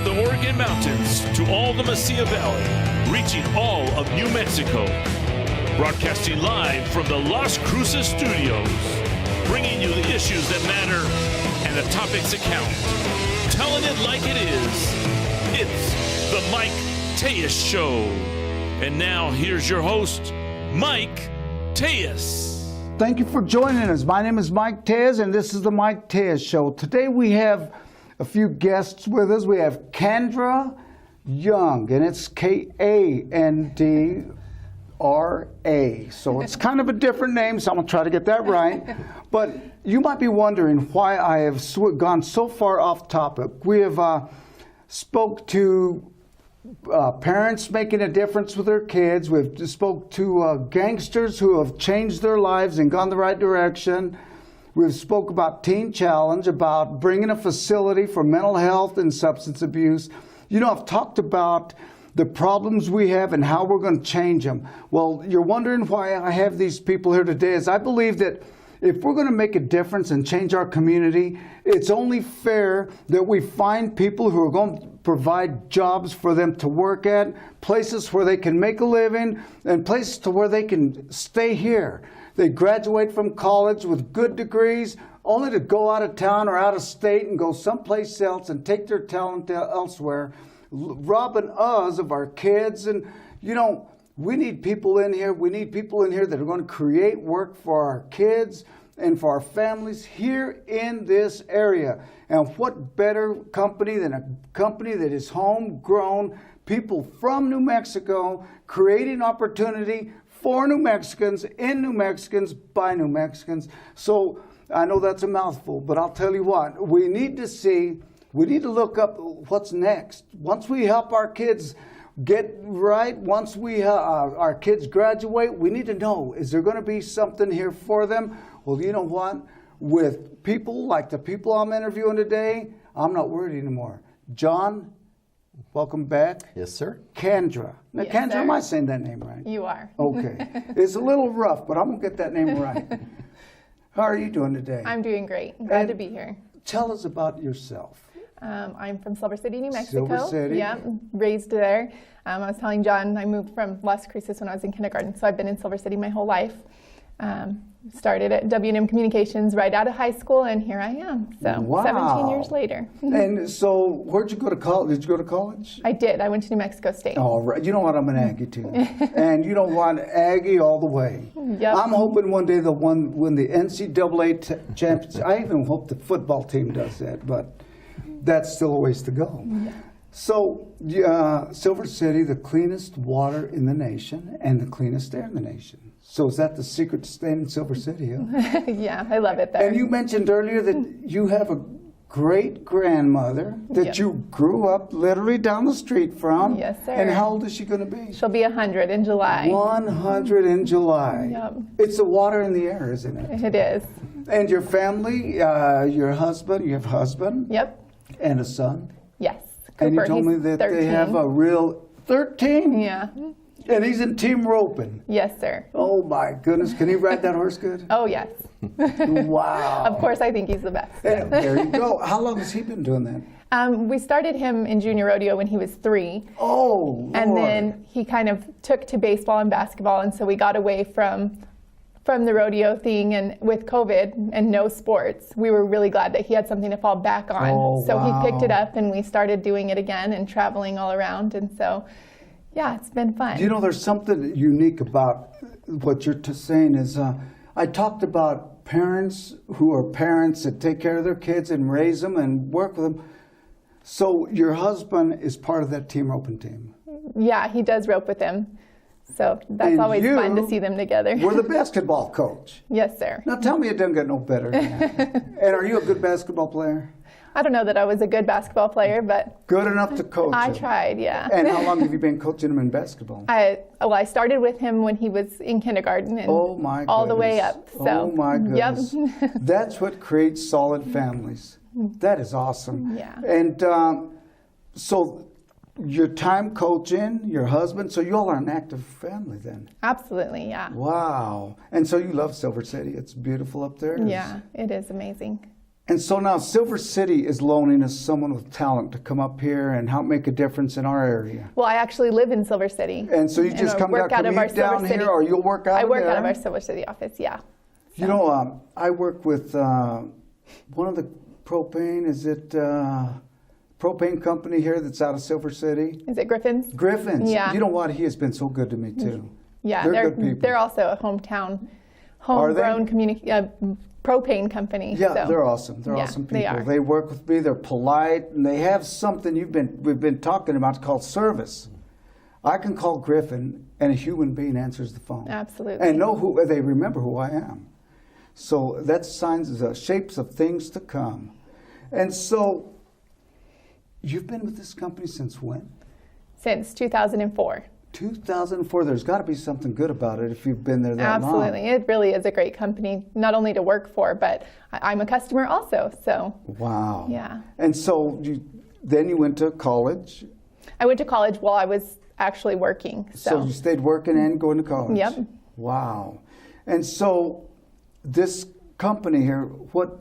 From the Oregon Mountains to all the Mesilla Valley, reaching all of New Mexico. Broadcasting live from the Las Cruces studios, bringing you the issues that matter and the topics that count. Telling it like it is. It's the Mike Tellez Show. And now here's your host, Mike Tellez. Thank you for joining us. My name is Mike Tellez, and this is the Mike Tellez Show. Today we have a few guests with us. We have Kandra Young, and it's Kandra. So it's kind of a different name, so I'm going to try to get that right. But you might be wondering why I have gone so far off topic. We have spoke to parents making a difference with their kids. We've spoke to gangsters who have changed their lives and gone the right direction. We've spoke about Teen Challenge, about bringing a facility for mental health and substance abuse. You know, I've talked about the problems we have and how we're going to change them. Well, you're wondering why I have these people here today, is I believe that if we're going to make a difference and change our community, it's only fair that we find people who are going to provide jobs for them to work at, places where they can make a living, and places to where they can stay here. They graduate from college with good degrees, only to go out of town or out of state and go someplace else and take their talent elsewhere, robbing us of our kids. And, you know, we need people in here. We need people in here that are going to create work for our kids and for our families here in this area. And what better company than a company that is homegrown, people from New Mexico, creating opportunity for New Mexicans, in New Mexicans, by New Mexicans. So I know that's a mouthful, but I'll tell you what, we need to look up what's next. Once we help our kids get right, once our kids graduate, we need to know, is there going to be something here for them? Well, you know what? With people like the people I'm interviewing today, I'm not worried anymore. John, welcome back. Yes, sir. Kandra. Now, Yes, Kandra, sir. am I saying that name right? You are. Okay. It's a little rough, but I'm going to get that name right. How are you doing today? I'm doing great. Glad to be here. Tell us about yourself. I'm from Silver City, New Mexico. Silver City. Yeah, raised there. I was telling John I moved from Las Cruces when I was in kindergarten, so I've been in Silver City my whole life. Started at WNM Communications right out of high school, and here I am. So Wow. 17 years later. And so, where'd you go to college? Did you go to college? I did. I went to New Mexico State. All right. You know what? I'm an Aggie too. And you know what? Aggie all the way. Yep. I'm hoping one day they'll win the NCAA championship. I even hope the football team does that, but that's still a ways to go. Yeah. So, Silver City, the cleanest water in the nation and the cleanest air in the nation. So is that the secret to staying in Silver City? Huh? Yeah, I love it there. And you mentioned earlier that you have a great-grandmother that Yep. you grew up literally down the street from. Yes, sir. And how old is she going to be? She'll be 100 in July. 100 in July. Yep. It's the water in the air, isn't it? It is. And your family, your husband, you have a husband Yep. and a son. Yes. And you Cooper, told me he's that 13. they have a real 13? Yeah. And he's in team roping. Yes, sir. Oh my goodness, can he ride that horse good? Oh, yes. Wow. Of course, I think he's the best. Yeah, there you go. How long has he been doing that? We started him in junior rodeo when he was 3. Oh, Lord. And then he kind of took to baseball and basketball, and so we got away from the rodeo thing. And with COVID and no sports, we were really glad that he had something to fall back on. Oh, so wow. he picked it up, and we started doing it again and traveling all around. And so, yeah, it's been fun. You know, there's something unique about what you're saying is, I talked about parents who are parents that take care of their kids and raise them and work with them. So your husband is part of that team roping team. Yeah, he does rope with him. So that's And always you fun to see them together. We're the basketball coach. Yes, sir. Now tell me it doesn't get no better than that. And are you a good basketball player? I don't know that I was a good basketball player, but Good enough to coach I him. tried, yeah. And how long have you been coaching him in basketball? I started with him when he was in kindergarten and Oh my goodness. all the way up. So, oh my goodness. Yep. That's what creates solid families. That is awesome. Yeah. And so your time coaching, your husband, so you all are an active family then. Absolutely, yeah. Wow. And so you love Silver City. It's beautiful up there. Yeah, it is amazing. And so now Silver City is loaning us someone with talent to come up here and help make a difference in our area. Well, I actually live in Silver City. And so you just come work down, out of our commute down here, or you'll work out I of work there? out of our Silver City office, yeah. You know, I work with one of the propane, is it propane company here that's out of Silver City? Is it Griffin's? Griffin's. Yeah. You know what? He has been so good to me, too. Yeah, they're good people. they're also a homegrown propane company. Yeah, so. they're awesome. They're awesome people. They are. They work with me. They're polite, and they have something we've been talking about called service. I can call Griffin, and a human being answers the phone. Absolutely. And they remember who I am. So that's signs, shapes of things to come. And so, you've been with this company since when? Since 2004. 2004. There's got to be something good about it if you've been there that long. Absolutely. It really is a great company, not only to work for, but I'm a customer also. So. Wow. Yeah. And so then you went to college. I went to college while I was actually working. So you stayed working and going to college. Yep. Wow. And so this company here, what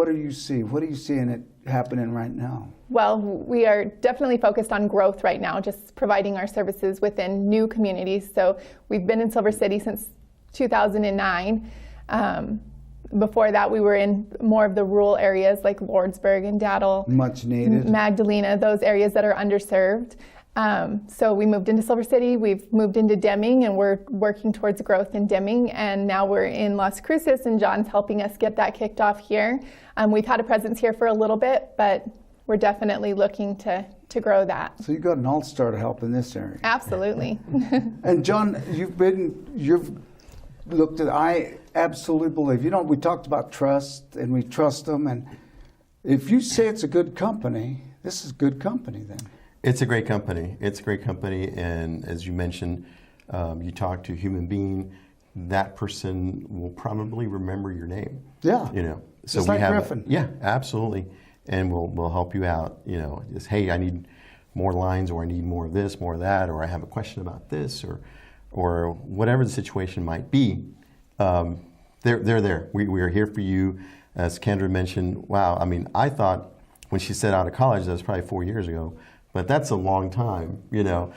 do you see? What are you seeing it happening right now? Well, we are definitely focused on growth right now, just providing our services within new communities. So we've been in Silver City since 2009. Before that, we were in more of the rural areas like Lordsburg and Daddle. Much needed. Magdalena, those areas that are underserved. So we moved into Silver City, we've moved into Deming, and we're working towards growth in Deming, and now we're in Las Cruces, and John's helping us get that kicked off here. We've had a presence here for a little bit, but we're definitely looking to grow that. So you got an all-star to help in this area. Absolutely. And John, you've looked at, I absolutely believe, we talked about trust, and we trust them, and if you say it's a good company, this is good company then. It's a great company. It's a great company, and as you mentioned, you talk to a human being, that person will probably remember your name. Yeah. So just we like have Griffin. Yeah, absolutely, and we'll help you out. Just hey, I need more lines, or I need more of this, more of that, or I have a question about this, or whatever the situation might be. They're there. We are here for you. As Kandra mentioned, wow. I mean, I thought when she said out of college, that was probably 4 years ago. But that's a long time, that,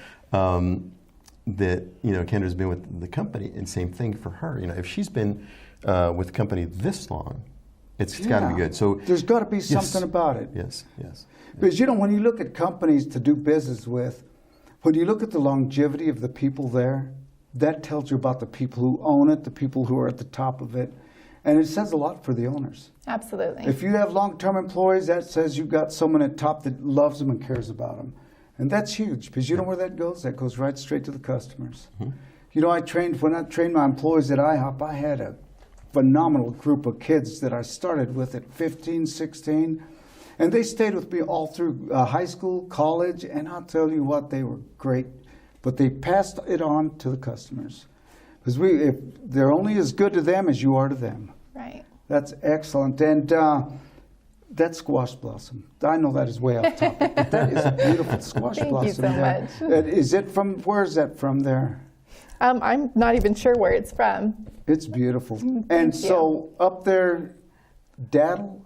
Kendra's been with the company, and same thing for her. If she's been with the company this long, it's got to be good. So there's got to be something about it. Yes. Because, when you look at companies to do business with, when you look at the longevity of the people there, that tells you about the people who own it, the people who are at the top of it. And it says a lot for the owners. Absolutely. If you have long-term employees, that says you've got someone at top that loves them and cares about them. And that's huge, because you know where that goes? That goes right straight to the customers. Mm-hmm. When I trained my employees at IHOP, I had a phenomenal group of kids that I started with at 15, 16. And they stayed with me all through high school, college, and I'll tell you what, they were great. But they passed it on to the customers. Because if they're only as good to them as you are to them. Right. That's excellent. And that squash blossom, I know that is way off topic, but that is a beautiful squash Thank blossom. you so there. much. Where is that from there? I'm not even sure where it's from. It's beautiful. Thank And you. so up there, Daddle?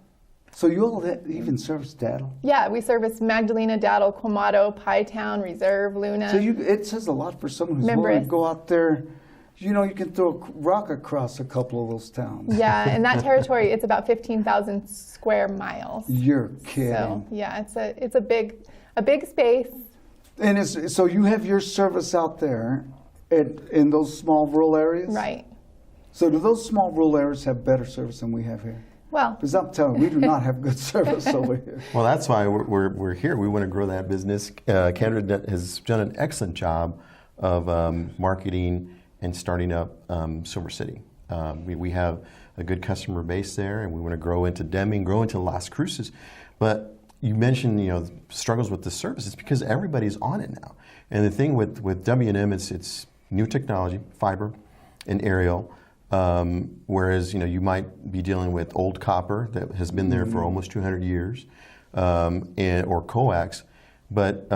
So you all even service Daddle? Yeah, we service Magdalena, Daddle, Quamato, Pytown, Reserve, Luna. So it says a lot for someone who's willing to go out there. You can throw a rock across a couple of those towns. Yeah, and that territory, it's about 15,000 square miles. You're kidding. So yeah, it's a big space. And so you have your service out there in those small rural areas? Right. So do those small rural areas have better service than we have here? Well, Because I'm telling you, we do not have good service over here. Well, that's why we're here. We want to grow that business. Kandra has done an excellent job of marketing and starting up Silver City. We have a good customer base there, and we want to grow into Deming, grow into Las Cruces. But you mentioned, struggles with the service. It's because everybody's on it now. And the thing with WNM, it's new technology, fiber and aerial. Whereas, you might be dealing with old copper that has been there for almost 200 years, or coax. But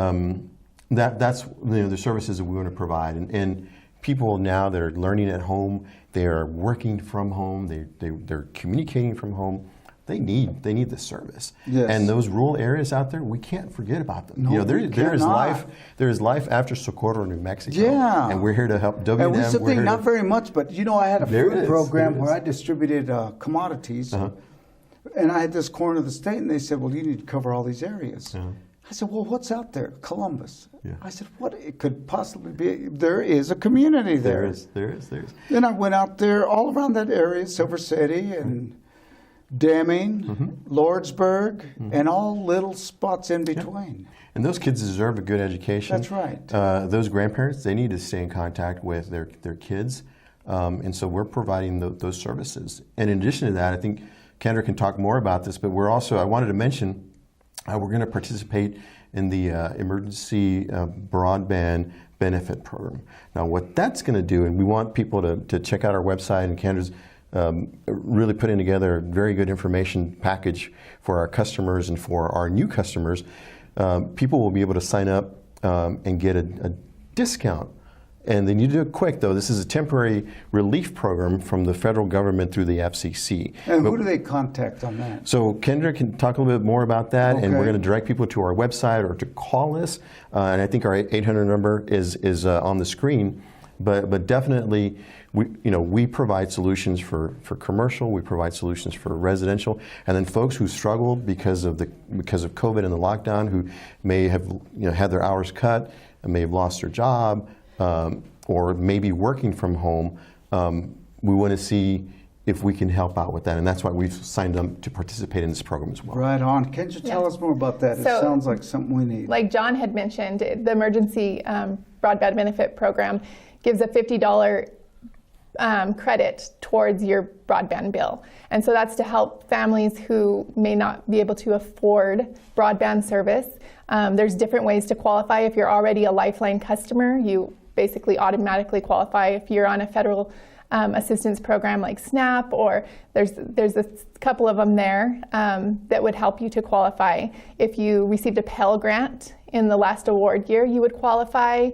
that's the services that we want to provide. And people now that are learning at home, they are working from home, they're communicating from home. they need the service. Yes. And those rural areas out there, we can't forget about them. No, there we is cannot. there is life after Socorro, New Mexico. Yeah. And we're here to help WNM. And we used to we're think here not to- very much, but I had a There food is, program there where is. I distributed commodities. Uh-huh. And I had this corner of the state, and they said, well, you need to cover all these areas. Uh-huh. I said, well, what's out there? Columbus. Yeah. I said, what it could possibly be? There is a community there. There is. Then I went out there all around that area, Silver City and Deming, Lordsburg, and all little spots in between. And those kids deserve a good education. That's right. Those grandparents, they need to stay in contact with their kids. And so we're providing those services. And in addition to that, I think Kandra can talk more about this, but I wanted to mention, we're going to participate in the emergency broadband benefit program. Now, what that's going to do, and we want people to check out our website, and Kandra's really putting together a very good information package for our customers and for our new customers. People will be able to sign up and get a discount. And they need to do it quick, though. This is a temporary relief program from the federal government through the FCC. And who do they contact on that? So Kandra can talk a little bit more about that, and we're Okay. going to direct people to our website or to call us. And I think our 800 number is on the screen. But definitely, we provide solutions for commercial. We provide solutions for residential, and then folks who struggle because of COVID and the lockdown, who may have had their hours cut, and may have lost their job, or maybe working from home. We want to see if we can help out with that, and that's why we've signed them to participate in this program as well. Right on. Can you tell us more about that? It So- sounds like something we need. Like John had mentioned, the emergency broadband benefit program gives a $50 credit towards your broadband bill. And so that's to help families who may not be able to afford broadband service. There's different ways to qualify. If you're already a Lifeline customer, you basically automatically qualify. If you're on a federal assistance program like SNAP, or there's a couple of them there that would help you to qualify. If you received a Pell Grant in the last award year, you would qualify.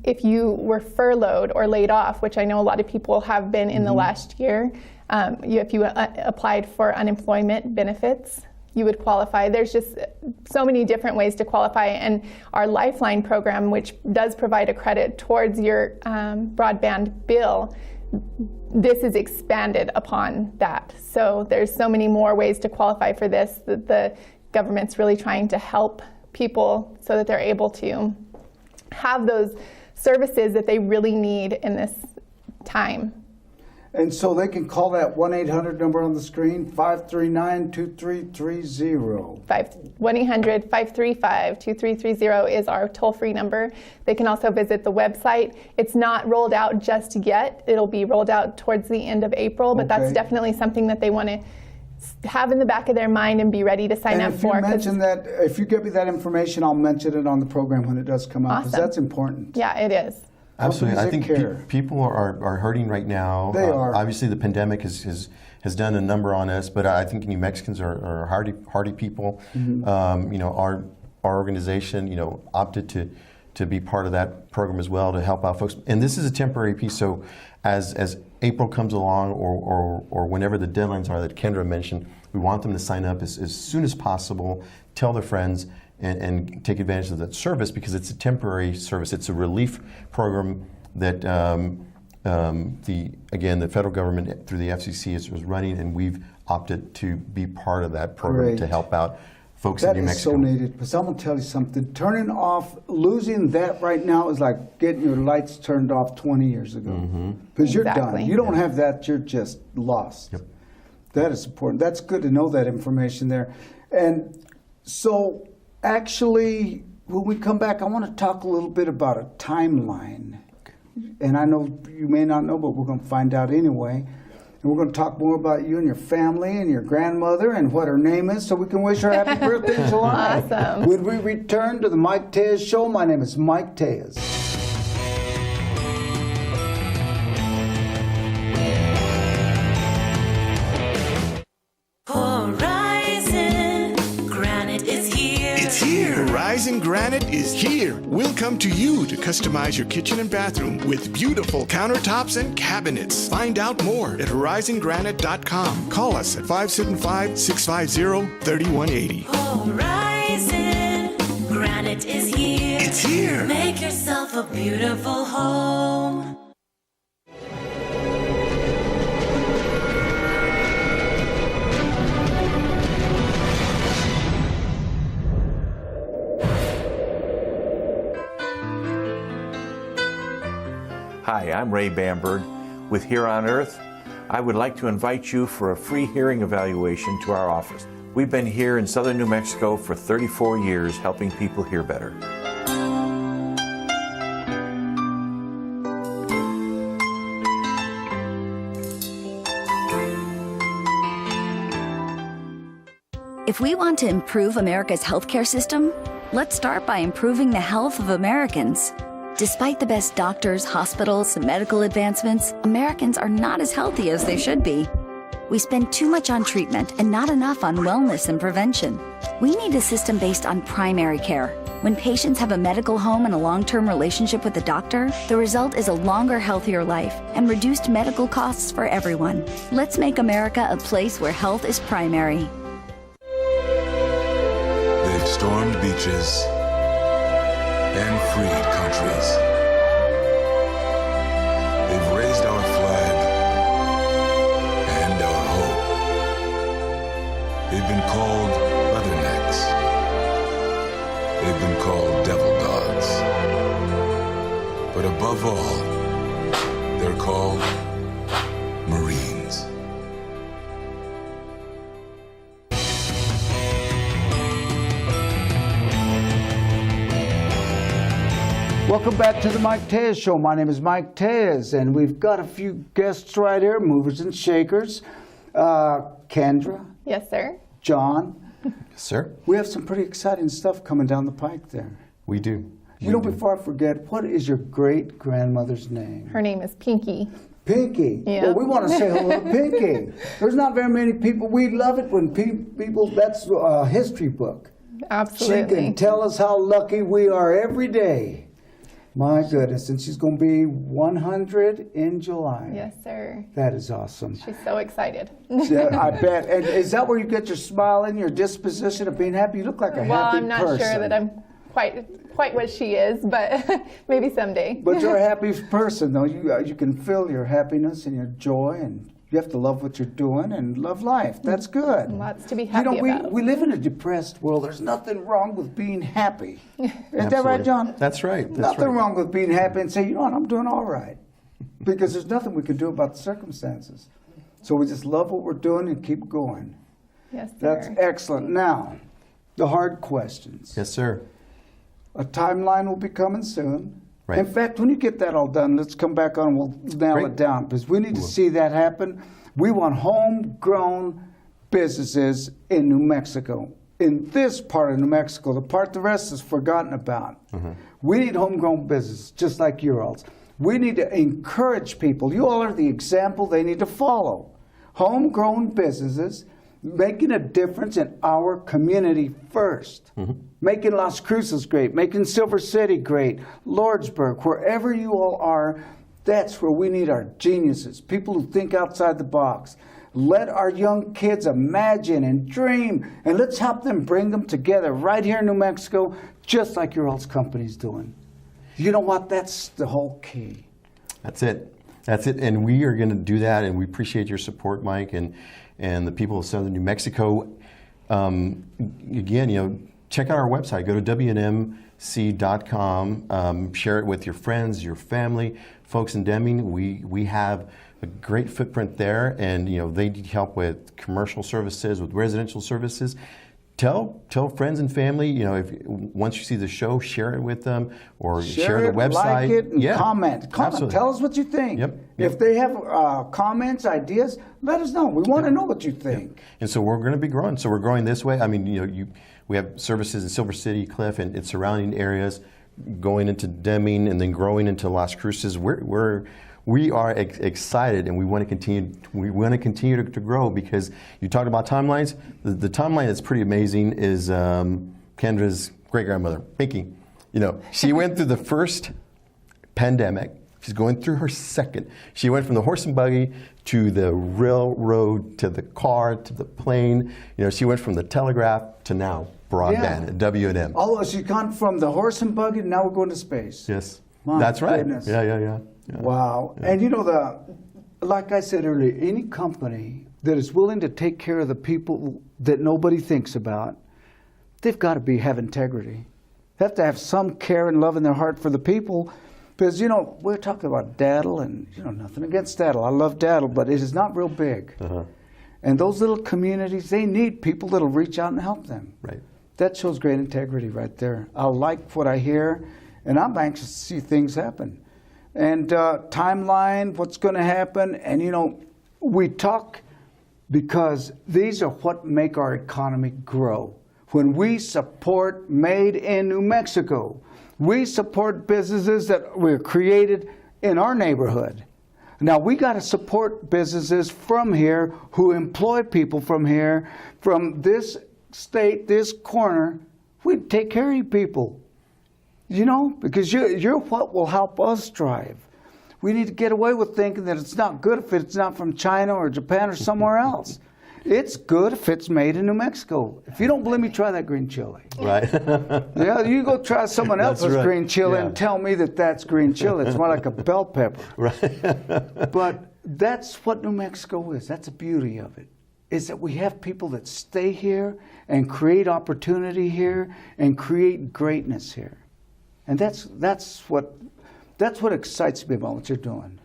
If you were furloughed or laid off, which I know a lot of people have been in the last year, if you applied for unemployment benefits, you would qualify. There's just so many different ways to qualify, and our Lifeline program, which does provide a credit towards your broadband bill, this is expanded upon that. So there's so many more ways to qualify for this, that the government's really trying to help people so that they're able to have those services that they really need in this time. And so they can call that 1-800 number on the screen, 539-2330. 1-800-535-2330 is our toll-free number. They can also visit the website. It's not rolled out just yet. It'll be rolled out towards the end of April, but that's Okay. definitely something that they want to have in the back of their mind and be ready to sign And up if you for. 'cause- mention that, if you give me that information, I'll mention it on the program when it does come out, because Awesome. that's important. Yeah, it is. Absolutely. I Companies think that care. people are hurting right now. They are. Obviously, the pandemic has done a number on us, but I think New Mexicans are hardy people. Our organization, opted to be part of that program as well to help out folks. And this is a temporary piece. So as April comes along, or whenever the deadlines are that Kandra mentioned, we want them to sign up as soon as possible, tell their friends, and take advantage of that service, because it's a temporary service. It's a relief program that the federal government through the FCC is running, and we've opted to be part of that program Great. to help out folks That in New is Mexico. so needed, because I'm going to tell you something. Turning off, losing that right now is like getting your lights turned off 20 years ago. Because you're Exactly. done. You don't have that, you're just lost. Yep. That is important. That's good to know that information there. And so, actually, when we come back, I want to talk a little bit about a timeline. And I know you may not know, but we're going to find out anyway. And we're going to talk more about you and your family and your grandmother and what her name is, so we can wish her happy birthday in July. Awesome. When we return to the Mike Tellez Show, my name is Mike Tellez. Horizon, granite is here. It's It's here. Horizon Granite is here. We'll come to you to customize your kitchen and bathroom with beautiful countertops and cabinets. Find out more at horizongranite.com. Call us at 575-650-3180. Horizon Granite is here. It's here. Make yourself a beautiful home. Hi, I'm Ray Bamberg with Here on Earth. I would like to invite you for a free hearing evaluation to our office. We've been here in southern New Mexico for 34 years helping people hear better. If we want to improve America's healthcare system, let's start by improving the health of Americans. Despite the best doctors, hospitals, and medical advancements, Americans are not as healthy as they should be. We spend too much on treatment and not enough on wellness and prevention. We need a system based on primary care. When patients have a medical home and a long-term relationship with a doctor, the result is a longer, healthier life and reduced medical costs for everyone. Let's make America a place where health is primary. They've stormed beaches and freed countries. They've raised our flag and our hope. They've been called leathernecks. They've been called devil dogs. But above all, they're called Marines. Welcome back to the Mike Tellez Show. My name is Mike Tellez, and we've got a few guests right here, movers and shakers. Kandra, Yes, sir. John. Yes, sir. We have some pretty exciting stuff coming down the pike there. We do. You know, before I forget, what is your great-grandmother's name? Her name is Pinky. Pinky. Yeah. Well, we want to say hello to Pinky. There's not very many people. We love it when people, that's a history book. Absolutely. She can tell us how lucky we are every day. My goodness, and she's going to be 100 in July. Yes, sir. That is awesome. She's so excited. Yeah, I bet. And is that where you get your smile and your disposition of being happy? You look like a Well, happy I'm not person. sure that I'm quite what she is, but maybe someday. But you're a happy person, though. You can feel your happiness and your joy, and you have to love what you're doing and love life. That's good. Lots to be happy about. We live in a depressed world. There's nothing wrong with being happy. Isn't that right, John? That's right. That's Nothing right. wrong with being happy and say, you know what, I'm doing all right. Because there's nothing we can do about the circumstances. So we just love what we're doing and keep going. Yes, sir. That's excellent. Now, the hard questions. Yes, sir. A timeline will be coming soon. Right. In fact, when you get that all done, let's come back on and we'll nail Great. it down, because we need to see that happen. We want homegrown businesses in New Mexico. In this part of New Mexico, the part the rest is forgotten about. We need homegrown business, just like your alls. We need to encourage people. You all are the example they need to follow. Homegrown businesses making a difference in our community first. Making Las Cruces great, making Silver City great, Lordsburg, wherever you all are, that's where we need our geniuses, people who think outside the box. Let our young kids imagine and dream, and let's help them bring them together right here in New Mexico, just like your all's company's doing. You know what? That's the whole key. That's it. That's it. And we are going to do that, and we appreciate your support, Mike, and the people of southern New Mexico. Again, check out our website. Go to WNMC.com. Share it with your friends, your family, folks in Deming. We have a great footprint there, and they need help with commercial services, with residential services. Tell friends and family. If once you see the show, share it with them, or share the website. Like it, and yeah, comment. absolutely. Tell us what you think. Yep. If they have comments, ideas, let us know. We want to know what you think. And so we're going to be growing. So we're growing this way. I mean, we have services in Silver City, Cliff, and its surrounding areas, going into Deming, and then growing into Las Cruces. We are excited, and we want to continue. We want to continue to grow, because you talked about timelines. The timeline that's pretty amazing is Kendra's great-grandmother, Pinky, you know, she went through the first pandemic. She's going through her second. She went from the horse and buggy to the railroad to the car to the plane. You know, she went from the telegraph to now broadband at WNM. Although she's gone from the horse and buggy, now we're going to space. Yes, My that's right. goodness. Yeah. Wow. And you know, like I said earlier, any company that is willing to take care of the people that nobody thinks about, they've got to have integrity. They have to have some care and love in their heart for the people. Because, you know, we're talking about daddle, and, you know, nothing against daddle. I love daddle, but it is not real big. And those little communities, they need people that'll reach out and help them. Right. That shows great integrity right there. I like what I hear, and I'm anxious to see things happen. And timeline, what's going to happen. And, you know, we talk because these are what make our economy grow. When we support Made in New Mexico, we support businesses that were created in our neighborhood. Now, we got to support businesses from here who employ people from here, from this state, this corner. We take care of you people, you know, because you're what will help us thrive. We need to get away with thinking that it's not good if it's not from China or Japan or somewhere else. It's good if it's made in New Mexico. If you don't believe me, try that green chili. Right. Yeah, you go try someone else's right. green chili Yeah. and tell me that that's green chili. It's more like a bell pepper. Right. But that's what New Mexico is. That's the beauty of it, is that we have people that stay here and create opportunity here and create greatness here. And that's what excites me about what you're doing.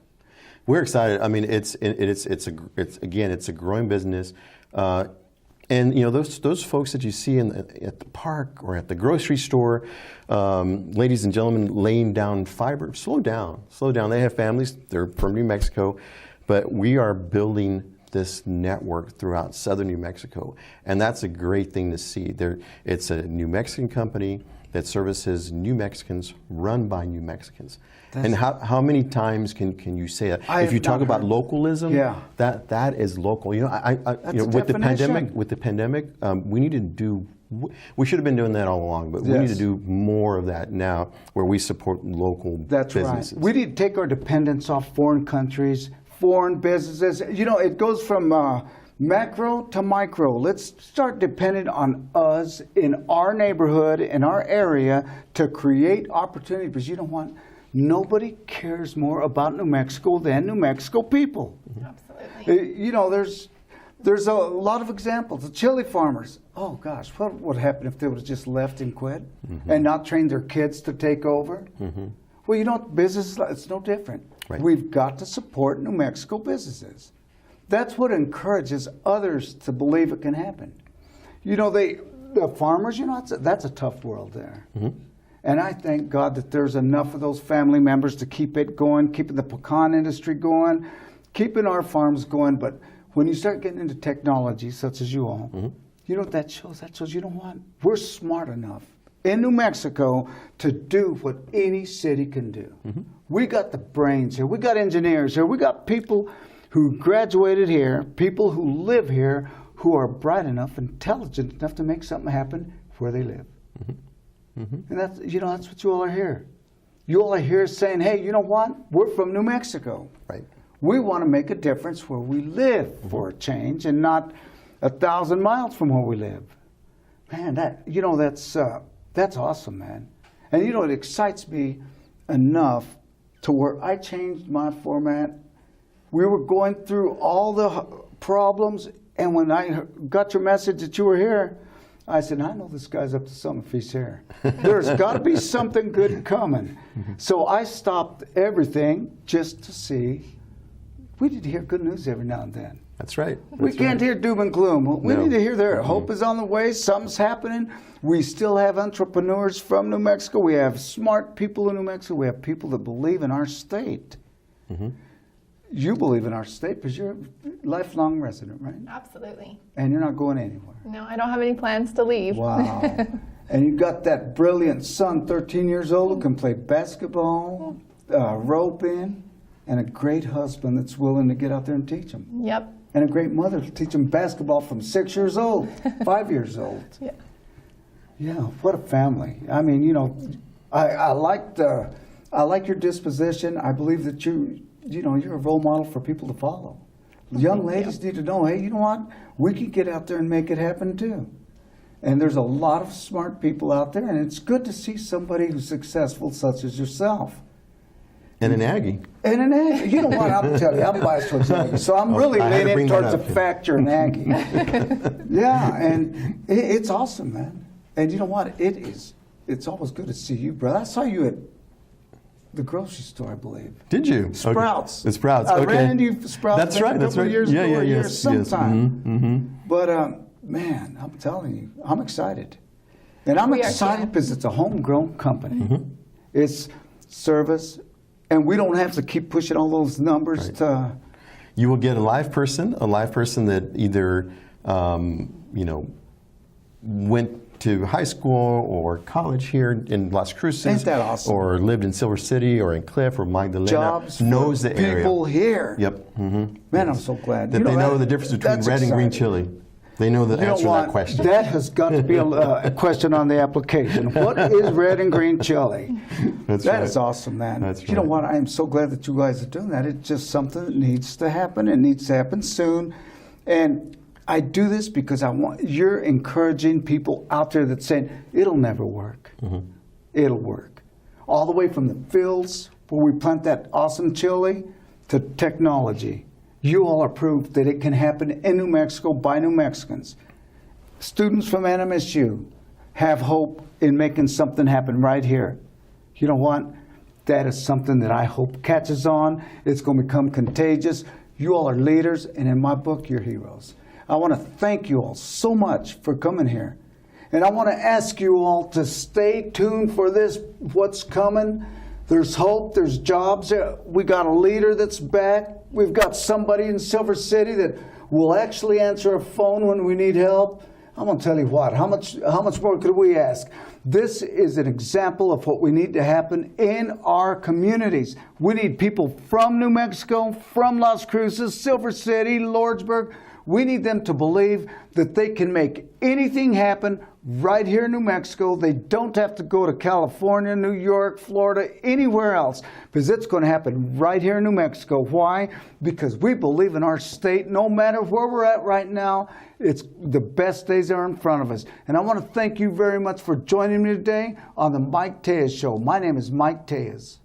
We're excited. I mean, it's a growing business, and you know those folks that you see at the park or at the grocery store, ladies and gentlemen laying down fiber. Slow down. They have families. They're from New Mexico, but we are building this network throughout southern New Mexico, and that's a great thing to see. It's a New Mexican company that services New Mexicans, run by New Mexicans. And how many times can you say that? If you talk about localism, that is local. You know, with the pandemic, we need to do. We should have been doing that all along, but we need to do more of that now, where we support local businesses. Right. We need to take our dependence off foreign countries, foreign businesses. You know, it goes from macro to micro. Let's start depending on us in our neighborhood, in our area, to create opportunity. Because you know what? Nobody cares more about New Mexico than New Mexico people. Absolutely. You know, there's a lot of examples. The chili farmers. Oh gosh, what would happen if they would have just left and quit and not trained their kids to take over? Well, you know, business, it's no different. Right. We've got to support New Mexico businesses. That's what encourages others to believe it can happen. You know, the farmers, you know, that's a tough world there. And I thank God that there's enough of those family members to keep it going, keeping the pecan industry going, keeping our farms going. But when you start getting into technology, such as you all, you know what that shows? That shows, you know what? We're smart enough in New Mexico to do what any city can do. We got the brains here. We got engineers here. We got people who graduated here, people who live here, who are bright enough, intelligent enough to make something happen where they live. And that's, you know, that's what you all are here. You all are here saying, hey, you know what? We're from New Mexico. Right. We want to make a difference where we live for a change, and not 1,000 miles from where we live. Man, that's awesome, man. And you know, it excites me enough to where I changed my format. We were going through all the problems, and when I got your message that you were here, I said, I know this guy's up to something if he's here. There's got to be something good coming. So I stopped everything just to see. We need to hear good news every now and then. That's right. We can't hear doom and gloom. We need to hear there. Hope is on the way. Something's happening. We still have entrepreneurs from New Mexico. We have smart people in New Mexico. We have people that believe in our state. You believe in our state because you're a lifelong resident, right? Absolutely. And you're not going anywhere. No, I don't have any plans to leave. Wow. And you got that brilliant son, 13 years old, who can play basketball, roping, and a great husband that's willing to get out there and teach him. Yep. And a great mother to teach him basketball from 6 years old, 5 years old. Yeah. Yeah, what a family. I mean, you know, I like your disposition. I believe that you're a role model for people to follow. Young ladies need to know, hey, you know what? We can get out there and make it happen too. And there's a lot of smart people out there, and it's good to see somebody who's successful such as yourself. And an Aggie. And an Aggie. You know what? I'll tell you, I'm biased towards Aggie. So I'm really leaning towards the fact you're an Aggie. Yeah, and it's awesome, man. And you know what? It's always good to see you, brother. I saw you at the grocery store, I believe. Did you? Sprouts. Okay. The Sprouts. I Okay. ran into you at Sprouts. That's right. A That's couple right. Years ago, Yes. sometime. Mm-hmm. But man, I'm telling you, I'm excited, and I'm excited because it's a homegrown company. Mm-hmm. It's service, and we don't have to keep pushing all those numbers to. You will get a live person that either went to high school or college here in Las Cruces. Ain't that awesome? Or lived in Silver City or in Cliff or Magdalena. Jobs knows for the area. people here. Yep. Mm-hmm. Man, I'm so glad. That they know the difference between that's red and green exciting. chili. They know the answer to that question. That has got to be a question on the application. What is red and green chili? That's That right. is awesome, man. That's You know right. what? I am so glad that you guys are doing that. It's just something that needs to happen. It needs to happen soon. And I do this because you're encouraging people out there that's saying, it'll never work. Mm-hmm. It'll work. All the way from the fields where we plant that awesome chili to technology. You all are proof that it can happen in New Mexico by New Mexicans. Students from NMSU have hope in making something happen right here. You know what? That is something that I hope catches on. It's going to become contagious. You all are leaders, and in my book, you're heroes. I want to thank you all so much for coming here. And I want to ask you all to stay tuned for this, what's coming. There's hope, there's jobs. We got a leader that's back. We've got somebody in Silver City that will actually answer a phone when we need help. I'm going to tell you what, how much more could we ask? This is an example of what we need to happen in our communities. We need people from New Mexico, from Las Cruces, Silver City, Lordsburg. We need them to believe that they can make anything happen right here in New Mexico. They don't have to go to California, New York, Florida, anywhere else, because it's going to happen right here in New Mexico. Why? Because we believe in our state. No matter where we're at right now, it's the best days are in front of us. And I want to thank you very much for joining me today on the Mike Tellez Show. My name is Mike Tellez.